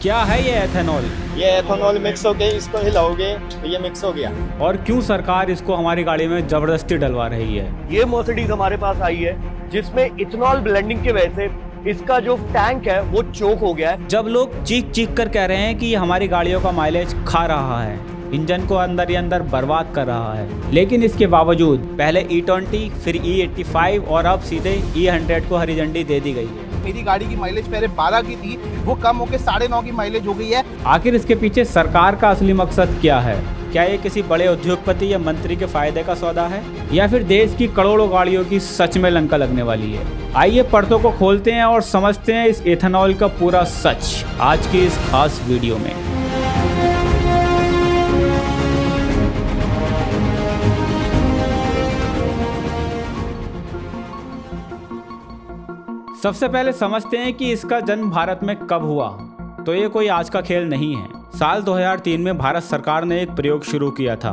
क्या है ये एथेनॉल? ये एथेनॉल मिक्स हो गई, इसको हिलाओगे तो ये मिक्स हो गया। और क्यों सरकार इसको हमारी गाड़ी में जबरदस्ती डलवा रही है? ये मर्सिडीज हमारे पास आई है जिसमें इथेनॉल ब्लेंडिंग की वजह से इसका जो टैंक है वो चोक हो गया है। जब लोग चीख चीख कर कह रहे हैं कि ये हमारी गाड़ियों का माइलेज खा रहा है, इंजन को अंदर ही अंदर बर्बाद कर रहा है, लेकिन इसके बावजूद पहले E20 फिर E85 और अब सीधे E100 को हरी झंडी दे दी गई है। मेरी गाड़ी की माइलेज पहले 12 की थी, वो कम होकर 9.5 की माइलेज हो गई है। आखिर इसके पीछे सरकार का असली मकसद क्या है? क्या ये किसी बड़े उद्योगपति या मंत्री के फायदे का सौदा है, या फिर देश की करोड़ों गाड़ियों की सच में लंका लगने वाली है? आइए पर्दों को खोलते हैं और समझते हैं इस एथेनॉल का पूरा सच आज की इस खास वीडियो में। सबसे पहले समझते हैं कि इसका जन्म भारत में कब हुआ। तो ये कोई आज का खेल नहीं है। साल 2003 में भारत सरकार ने एक प्रयोग शुरू किया था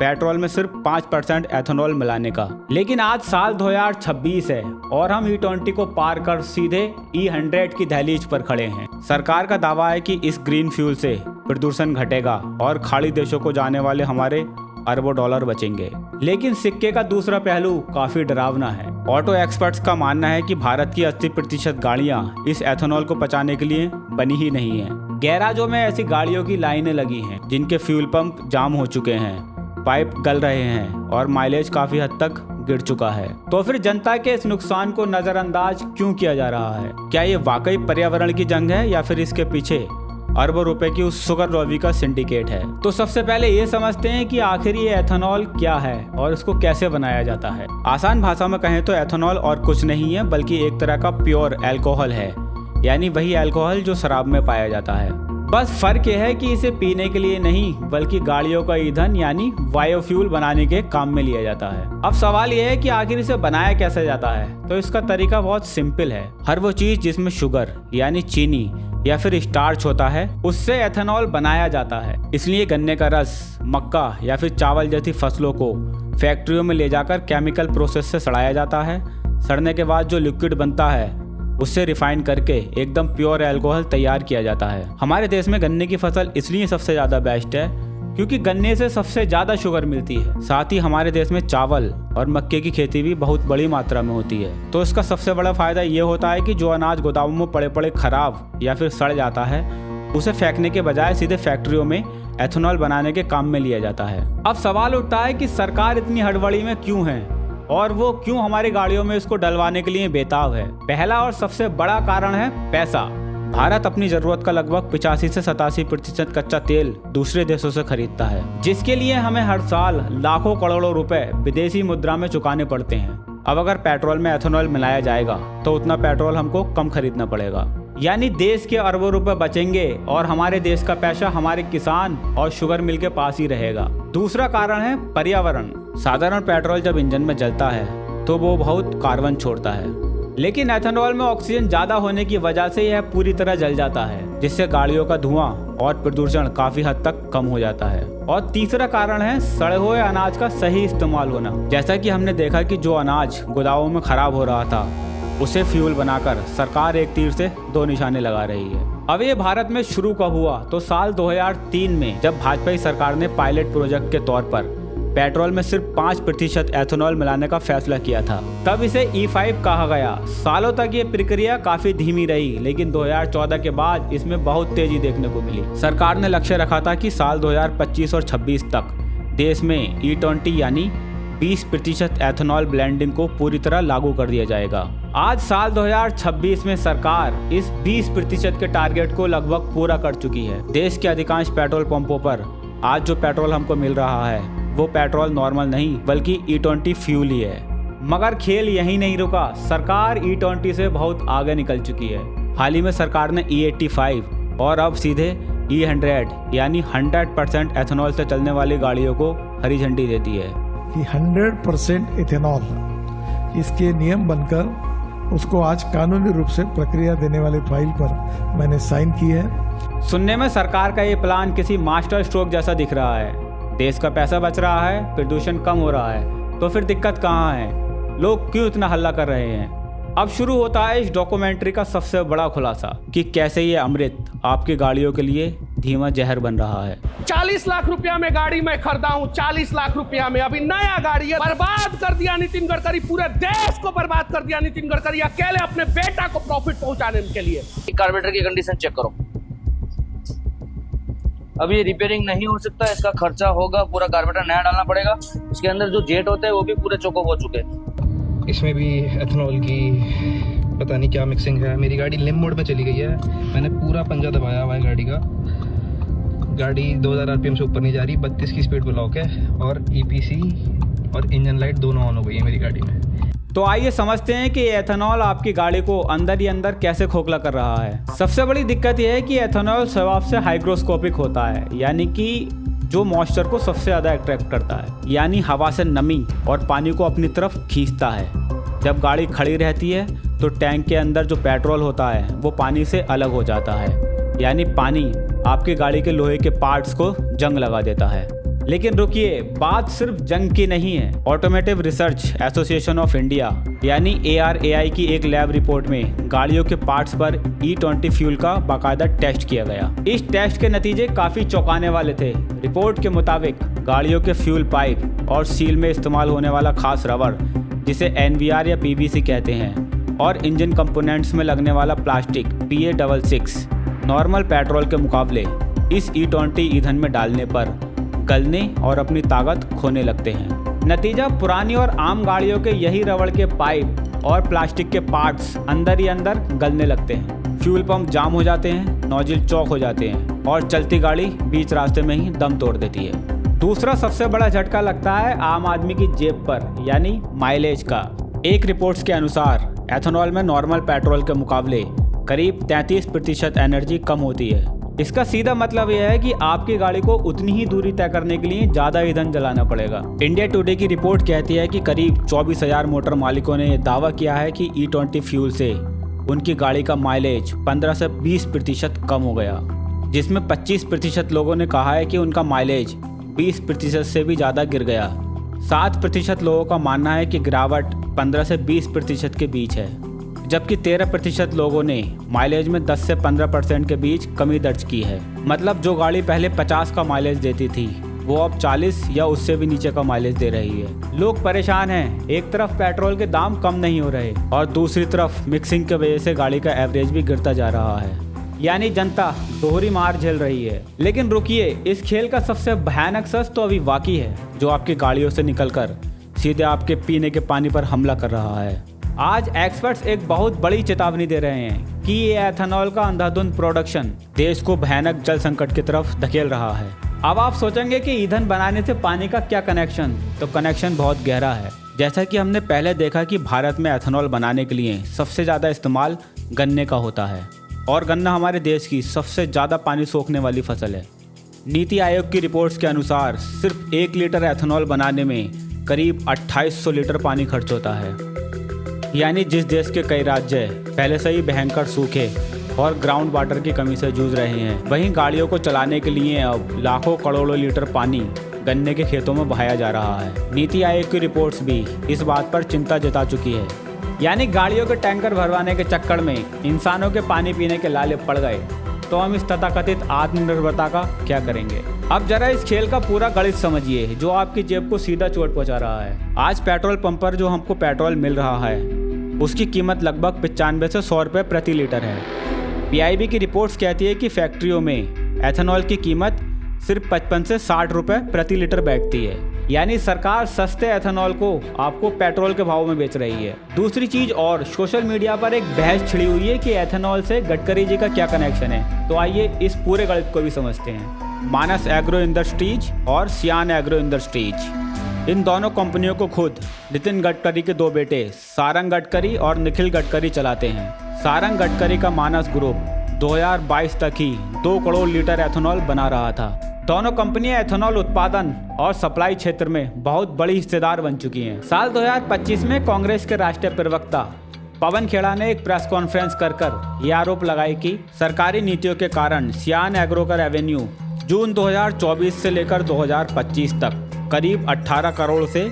पेट्रोल में सिर्फ 5% एथेनॉल मिलाने का। लेकिन आज साल 2026 है और हम E20 को पार कर सीधे E100 की दहलीज पर खड़े हैं। सरकार का दावा है कि इस ग्रीन फ्यूल से प्रदूषण घटेगा और खाड़ी देशों को जाने वाले हमारे अरबों डॉलर बचेंगे। लेकिन सिक्के का दूसरा पहलू काफी डरावना है। ऑटो एक्सपर्ट्स का मानना है कि भारत की 80% गाड़ियां इस एथेनॉल को पचाने के लिए बनी ही नहीं है। गैराजों में ऐसी गाड़ियों की लाइनें लगी हैं जिनके फ्यूल पंप जाम हो चुके हैं, पाइप गल रहे हैं और माइलेज काफी हद तक गिर चुका है। तो फिर जनता के इस नुकसान को नजरअंदाज क्यों किया जा रहा है? क्या ये वाकई पर्यावरण की जंग है या फिर इसके पीछे अरबों रुपए की उस शुगर लॉबी का सिंडिकेट है? तो सबसे पहले ये समझते हैं कि आखिर ये एथेनॉल क्या है और इसको कैसे बनाया जाता है। आसान भाषा में कहें तो एथेनॉल और कुछ नहीं है बल्कि एक तरह का प्योर अल्कोहल है, यानी वही अल्कोहल जो शराब में पाया जाता है। बस फर्क यह है कि इसे पीने के लिए नहीं बल्कि गाड़ियों का ईंधन यानी बायोफ्यूल बनाने के काम में लिया जाता है। अब सवाल यह है कि आखिर इसे बनाया कैसे जाता है? तो इसका तरीका बहुत सिंपल है। हर वो चीज जिसमें शुगर यानी चीनी या फिर स्टार्च होता है उससे एथेनॉल बनाया जाता है। इसलिए गन्ने का रस, मक्का या फिर चावल जैसी फसलों को फैक्ट्रियों में ले जाकर केमिकल प्रोसेस से सड़ाया जाता है। सड़ने के बाद जो लिक्विड बनता है उससे रिफाइन करके एकदम प्योर अल्कोहल तैयार किया जाता है। हमारे देश में गन्ने की फसल इसलिए सबसे ज़्यादा बेस्ट है क्योंकि गन्ने से सबसे ज़्यादा शुगर मिलती है। साथ ही हमारे देश में चावल और मक्के की खेती भी बहुत बड़ी मात्रा में होती है। तो इसका सबसे बड़ा फायदा ये होता है कि जो अनाज गोदामों में पड़े पड़े खराब या फिर सड़ जाता है उसे फेंकने के बजाय सीधे फैक्ट्रियों में एथेनॉल बनाने के काम में लिया जाता है। अब सवाल उठता है कि सरकार इतनी हड़बड़ी में क्यों है और वो क्यों हमारी गाड़ियों में इसको डलवाने के लिए बेताब है? पहला और सबसे बड़ा कारण है पैसा। भारत अपनी जरूरत का लगभग 85 से 87% कच्चा तेल दूसरे देशों से खरीदता है, जिसके लिए हमें हर साल लाखों करोड़ों रुपए विदेशी मुद्रा में चुकाने पड़ते हैं। अब अगर पेट्रोल में एथेनॉल मिलाया जाएगा तो उतना पेट्रोल हमको कम खरीदना पड़ेगा, यानी देश के अरबों रुपए बचेंगे और हमारे देश का पैसा हमारे किसान और शुगर मिल के पास ही रहेगा। दूसरा कारण है पर्यावरण। साधारण पेट्रोल जब इंजन में जलता है तो वो बहुत कार्बन छोड़ता है, लेकिन एथेनॉल में ऑक्सीजन ज्यादा होने की वजह से यह पूरी तरह जल जाता है, जिससे गाड़ियों का धुआं और प्रदूषण काफी हद तक कम हो जाता है। और तीसरा कारण है सड़े हुए अनाज का सही इस्तेमाल होना। जैसा कि हमने देखा कि जो अनाज गोदामों में खराब हो रहा था उसे फ्यूल बनाकर सरकार एक तीर से दो निशाने लगा रही है। अब ये भारत में शुरू कब हुआ? तो साल 2003 में जब भाजपा सरकार ने पायलट प्रोजेक्ट के तौर पर पेट्रोल में सिर्फ 5% एथेनॉल मिलाने का फैसला किया था। तब इसे E5 कहा गया। सालों तक ये प्रक्रिया काफी धीमी रही, लेकिन 2014 के बाद इसमें बहुत तेजी देखने को मिली। सरकार ने लक्ष्य रखा था कि साल 2025 और 26 तक देश में E20 यानी 20% एथेनॉल ब्लेंडिंग को पूरी तरह लागू कर दिया जाएगा। आज साल 2026 में सरकार इस 20% के टारगेट को लगभग पूरा कर चुकी है। देश के अधिकांश पेट्रोल पंपों पर आज जो पेट्रोल हमको मिल रहा है वो पेट्रोल नॉर्मल नहीं बल्कि E20 फ्यूल ही है। मगर खेल यही नहीं रुका, सरकार E20 से बहुत आगे निकल चुकी है। हाल ही में सरकार ने E85 और अब सीधे E100 यानी 100% एथेनॉल से चलने वाली गाड़ियों को हरी झंडी देती है कि 100% इथेनॉल इसके नियम बनकर उसको आज कानूनी रूप से प्रक्रिया देने वाली फाइल पर मैंने साइन की है। सुनने में सरकार का ये प्लान किसी मास्टर स्ट्रोक जैसा दिख रहा है। देश का पैसा बच रहा है, प्रदूषण कम हो रहा है, तो फिर दिक्कत कहाँ है? लोग क्यों इतना हल्ला कर रहे हैं? अब शुरू होता है इस डॉक्यूमेंट्री का सबसे बड़ा खुलासा कि कैसे ये अमृत आपकी गाड़ियों के लिए धीमा जहर बन रहा है। 40 लाख रुपया में गाड़ी मैं खरीदा हूँ, 40 लाख रुपया में। अभी नया गाड़ी है, बर्बाद कर दिया नितिन गडकरी, पूरे देश को बर्बाद कर दिया नितिन गडकरी अकेले अपने बेटा को प्रॉफिट पहुंचाने के लिए। कार्बोरेटर की कंडीशन चेक करो, अब ये रिपेयरिंग नहीं हो सकता, इसका खर्चा होगा, पूरा कार्बोरेटर नया डालना पड़ेगा। उसके अंदर जो जेट होते हैं वो भी पूरे चोको हो चुके हैं। इसमें भी एथेनॉल की पता नहीं क्या मिक्सिंग है। मेरी गाड़ी लिम मोड में चली गई है, मैंने पूरा पंजा दबाया हुआ है गाड़ी का। गाड़ी 2000 आरपीएम से ऊपर नहीं जा रही, 32 की स्पीड पर लॉक है और ईपीसी और इंजन लाइट दोनों ऑन हो गई है मेरी गाड़ी में। तो आइए समझते हैं कि एथेनॉल आपकी गाड़ी को अंदर ही अंदर कैसे खोखला कर रहा है। सबसे बड़ी दिक्कत यह है कि एथेनॉल स्वभाव से हाइग्रोस्कोपिक होता है, यानी कि जो मॉइस्चर को सबसे ज़्यादा अट्रैक्ट करता है, यानी हवा से नमी और पानी को अपनी तरफ खींचता है। जब गाड़ी खड़ी रहती है तो टैंक के अंदर जो पेट्रोल होता है वो पानी से अलग हो जाता है, यानी पानी आपकी गाड़ी के लोहे के पार्ट्स को जंग लगा देता है। लेकिन रुकिए, बात सिर्फ जंग की नहीं है। Automotive research association of India यानी ARAI की एक लैब रिपोर्ट में गाड़ियों के पार्ट्स पर E20 फ्यूल का बाकायदा टेस्ट किया गया। इस टेस्ट के नतीजे काफ़ी चौंकाने वाले थे। रिपोर्ट के मुताबिक गाड़ियों के फ्यूल पाइप और सील में इस्तेमाल होने वाला खास रबर, जिसे NVR या PVC कहते हैं, और इंजन कंपोनेंट्स में लगने वाला प्लास्टिक PA66 नॉर्मल पेट्रोल के मुकाबले इस E20 ईंधन में डालने पर गलने और अपनी ताकत खोने लगते हैं। नतीजा, पुरानी और आम गाड़ियों के यही रबड़ के पाइप और प्लास्टिक के पार्ट्स अंदर ही अंदर गलने लगते हैं। फ्यूल पंप जाम हो जाते हैं, नोजल चौक हो जाते हैं और चलती गाड़ी बीच रास्ते में ही दम तोड़ देती है। दूसरा सबसे बड़ा झटका लगता है आम आदमी की जेब पर, यानी माइलेज का। एक रिपोर्ट्स के अनुसार एथेनॉल में नॉर्मल पेट्रोल के मुकाबले करीब 33% एनर्जी कम होती है। इसका सीधा मतलब यह है कि आपकी गाड़ी को उतनी ही दूरी तय करने के लिए ज़्यादा ईंधन जलाना पड़ेगा। इंडिया टुडे की रिपोर्ट कहती है कि करीब 24,000 मोटर मालिकों ने यह दावा किया है कि E20 फ्यूल से उनकी गाड़ी का माइलेज 15 से 20% कम हो गया, जिसमें 25% लोगों ने कहा है कि उनका माइलेज 20% से भी ज़्यादा गिर गया। 7% लोगों का मानना है कि गिरावट 15 से 20% के बीच है, जबकि 13% लोगों ने माइलेज में 10 से 15% के बीच कमी दर्ज की है। मतलब जो गाड़ी पहले 50 का माइलेज देती थी वो अब 40 या उससे भी नीचे का माइलेज दे रही है। लोग परेशान हैं। एक तरफ पेट्रोल के दाम कम नहीं हो रहे और दूसरी तरफ मिक्सिंग की वजह से गाड़ी का एवरेज भी गिरता जा रहा है, यानी जनता दोहरी मार झेल रही है। लेकिन रुकिए, इस खेल का सबसे भयानक सच तो अभी बाकी है, जो आपकी गाड़ियों से निकलकर सीधे आपके पीने के पानी पर हमला कर रहा है। आज एक्सपर्ट्स एक बहुत बड़ी चेतावनी दे रहे हैं कि ये एथेनॉल का अंधाधुंध प्रोडक्शन देश को भयानक जल संकट की तरफ धकेल रहा है। अब आप सोचेंगे कि ईंधन बनाने से पानी का क्या कनेक्शन, तो कनेक्शन बहुत गहरा है। जैसा कि हमने पहले देखा कि भारत में एथेनॉल बनाने के लिए सबसे ज़्यादा इस्तेमाल गन्ने का होता है और गन्ना हमारे देश की सबसे ज़्यादा पानी सोखने वाली फसल है। नीति आयोग की रिपोर्ट्स के अनुसार सिर्फ 1 लीटर एथेनॉल बनाने में करीब 2800 लीटर पानी खर्च होता है, यानी जिस देश के कई राज्य पहले से ही भयंकर सूखे और ग्राउंड वाटर की कमी से जूझ रहे हैं, वहीं गाड़ियों को चलाने के लिए अब लाखों करोड़ों लीटर पानी गन्ने के खेतों में बहाया जा रहा है। नीति आयोग की रिपोर्ट्स भी इस बात पर चिंता जता चुकी है, यानी गाड़ियों के टैंकर भरवाने के चक्कर में इंसानों के पानी पीने के लाले पड़ गए, तो हम इस तथाकथित आत्मनिर्भरता का क्या करेंगे। अब जरा इस खेल का पूरा गणित समझिए, जो आपकी जेब को सीधा चोट पहुंचा रहा है। आज पेट्रोल पंप पर जो हमको पेट्रोल मिल रहा है उसकी कीमत लगभग 95 से 100 रुपये प्रति लीटर है। PIB की रिपोर्ट्स कहती है कि फैक्ट्रियों में एथेनॉल की कीमत सिर्फ 55 से 60 रुपये प्रति लीटर बैठती है, यानी सरकार सस्ते एथेनॉल को आपको पेट्रोल के भाव में बेच रही है। दूसरी चीज और, सोशल मीडिया पर एक बहस छिड़ी हुई है कि एथेनॉल से गडकरी जी का क्या कनेक्शन है। तो आइए इस पूरे गणित को भी समझते हैं। मानस एग्रो इंडस्ट्रीज और सियान एग्रो इंडस्ट्रीज, इन दोनों कंपनियों को खुद नितिन गडकरी के 2 बेटे सारंग गडकरी और निखिल गडकरी चलाते हैं। सारंग गडकरी का मानस ग्रुप 2022 तक ही 2 करोड़ लीटर एथेनॉल बना रहा था। दोनों कंपनियां एथेनॉल उत्पादन और सप्लाई क्षेत्र में बहुत बड़ी हिस्सेदार बन चुकी हैं। साल 2025 में कांग्रेस के राष्ट्रीय प्रवक्ता पवन खेड़ा ने एक प्रेस कॉन्फ्रेंस कर ये आरोप लगाई कि सरकारी नीतियों के कारण सियान एग्रो का रेवेन्यू जून 2024 से लेकर 2025 तक करीब 18 करोड़ से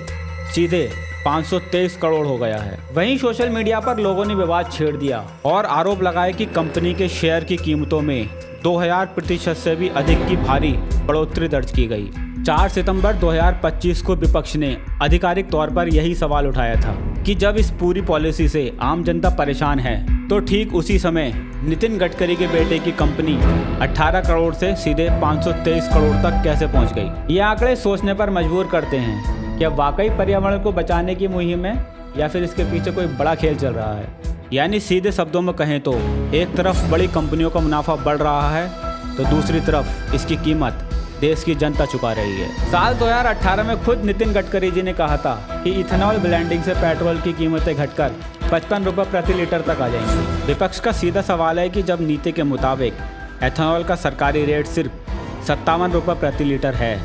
सीधे 523 करोड़ हो गया है। वहीं सोशल मीडिया पर लोगों ने विवाद छेड़ दिया और आरोप लगाए कि कंपनी के शेयर की कीमतों में 2000% से भी अधिक की भारी बढ़ोतरी दर्ज की गई। 4 सितंबर 2025 को विपक्ष ने आधिकारिक तौर पर यही सवाल उठाया था कि जब इस पूरी पॉलिसी से आम जनता परेशान है तो ठीक उसी समय नितिन गडकरी के बेटे की कंपनी 18 करोड़ से सीधे 523 करोड़ तक कैसे पहुंच गई। ये आंकड़े सोचने पर मजबूर करते हैं कि अब वाकई पर्यावरण को बचाने की मुहिम है या फिर इसके पीछे कोई बड़ा खेल चल रहा है। यानी सीधे शब्दों में कहें तो एक तरफ बड़ी कंपनियों का मुनाफा बढ़ रहा है तो दूसरी तरफ इसकी कीमत देश की जनता चुका रही है। साल 2018 में खुद नितिन गडकरी जी ने कहा था कि इथेनॉल ब्लेंडिंग से पेट्रोल की कीमतें घटकर 55 रुपये प्रति लीटर तक आ जाएंगी। विपक्ष का सीधा सवाल है कि जब नीति के मुताबिक एथेनॉल का सरकारी रेट सिर्फ 57 रुपये प्रति लीटर है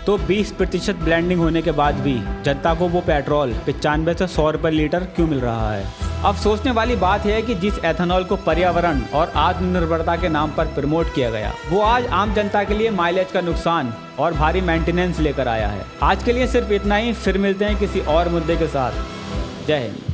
तो 20% ब्लेंडिंग होने के बाद भी जनता को वो पेट्रोल 95 से 100 रुपये लीटर क्यों मिल रहा है। अब सोचने वाली बात यह है कि जिस एथेनॉल को पर्यावरण और आत्मनिर्भरता के नाम पर प्रमोट किया गया वो आज आम जनता के लिए माइलेज का नुकसान और भारी मेंटेनेंस लेकर आया है। आज के लिए सिर्फ इतना ही, फिर मिलते हैं किसी और मुद्दे के साथ। जय हिंद।